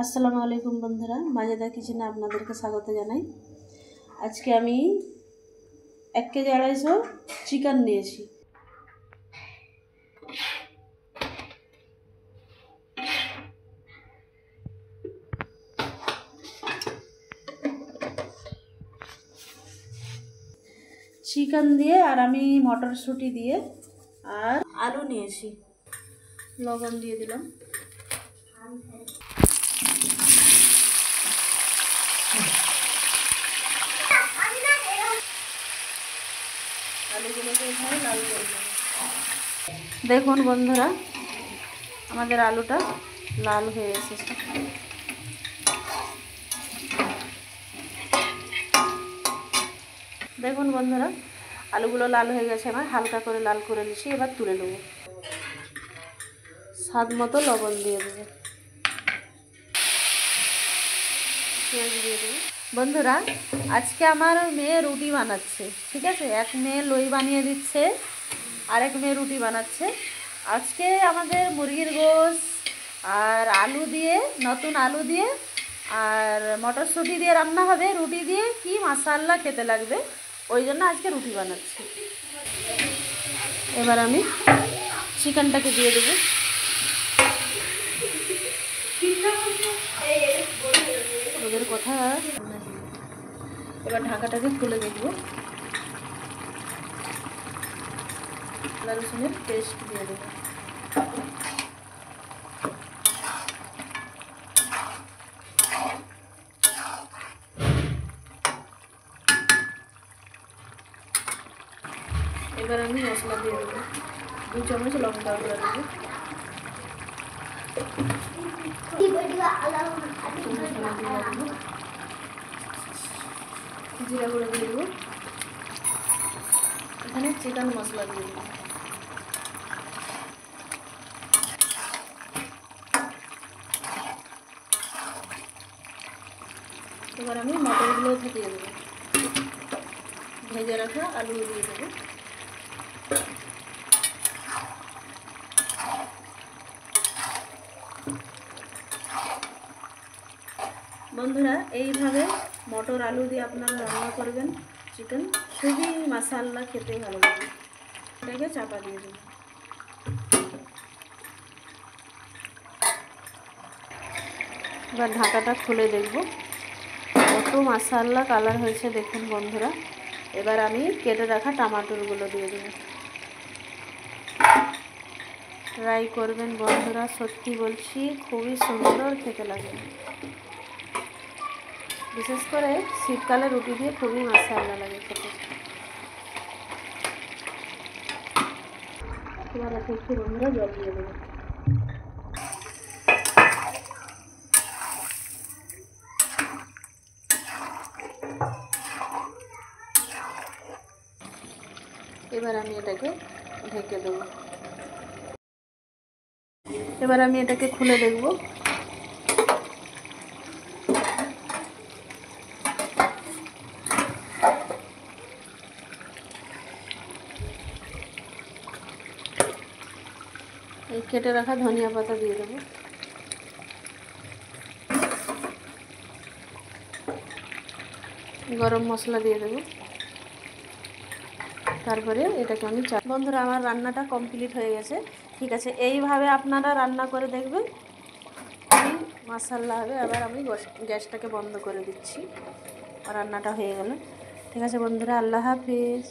আসসালামু আলাইকুম বন্ধুরা, মাজেদা কিচেনে আপনাদেরকে স্বাগত জানাই। আজকে আমি 1 কেজি 250 চিকেন নিয়েছি। চিকেন দিয়ে আর আমি মটরশুঁটি দিয়ে আর আলু নিয়েছি। লবণ দিয়ে দিলাম। দেখুন বন্ধুরা, আমাদের আলুটা লাল হয়ে এসেছে। দেখুন বন্ধুরা, আলুগুলো লাল হয়ে গেছে। আমার হালকা করে লাল করে নিচ্ছি। এবার তুলে নেব। স্বাদ মতো লবণ দিয়ে দেবো। পেঁয়াজ দিয়ে দেবো। বন্ধুরা, আজকে আমার মেয়ে রুটি বানাচ্ছে, ঠিক আছে। এক মেয়ে লই বানিয়ে দিচ্ছে, আরেক মেয়ে রুটি বানাচ্ছে। আজকে আমাদের মুরগির গোশ আর আলু দিয়ে, নতুন আলু দিয়ে আর মটরশুঁটি দিয়ে রান্না হবে। রুটি দিয়ে কি মাশাআল্লাহ খেতে লাগবে, ওই জন্য আজকে রুটি বানাচ্ছি। এবার আমি চিকেনটাকে দিয়ে দেবো। ওদের কথা। এবার ঢাকাটাকে খুলে দেখবো। আদা রসুনের পেস্ট দিয়ে দেবো। এবার আমি মশলা দিয়ে দেবো। 2 চামচ লঙ্কা গুঁড়া দেবো। জিরা গুঁড়ো দিয়ে দেবো। এখানে চিকেন মশলা দিয়ে দেবো। এবার আমি মটরগুলো দিয়ে দেবো। ভেজে রাখা আলু দিয়ে দেবো। বন্ধুরা, এইভাবে মটর আলু দিয়ে আপনারা রান্না করবেন চিকেন, খুবই মাশাআল্লাহ খেতে ভালো লাগে। এটাকে চাপা দিয়ে দেবো। এবার ঢাকাটা খুলে দেখব কত মাশাআল্লাহ কালার হয়েছে। দেখুন বন্ধুরা, এবার আমি কেটে রাখা টমাটোরগুলো দিয়ে দেবো। ট্রাই করবেন বন্ধুরা, সত্যি বলছি খুবই সুন্দর খেতে লাগে। বিশেষ করে শীতকালে রুটি দিয়ে খুবই মাশাআল্লাহ লাগে খেতে। এবার একটু বন্ধুরা জল দিয়ে দেবো। এবার আমি এটাকে ঢেকে দেবো। এবার আমি এটাকে খুলে দেখব। এই কেটে রাখা ধনিয়া পাতা দিয়ে দেবো। গরম মশলা দিয়ে দেবো। তারপরে এটাকে আমি বন্ধুরা, আমার রান্নাটা কমপ্লিট হয়ে গেছে। ঠিক আছে, এইভাবে আপনারা রান্না করে দেখবেন, খুবই মাশাআল্লাহ হবে। এবার আমি গ্যাসটাকে বন্ধ করে দিচ্ছি। রান্নাটা হয়ে গেল। ঠিক আছে বন্ধুরা, আল্লাহ হাফিজ।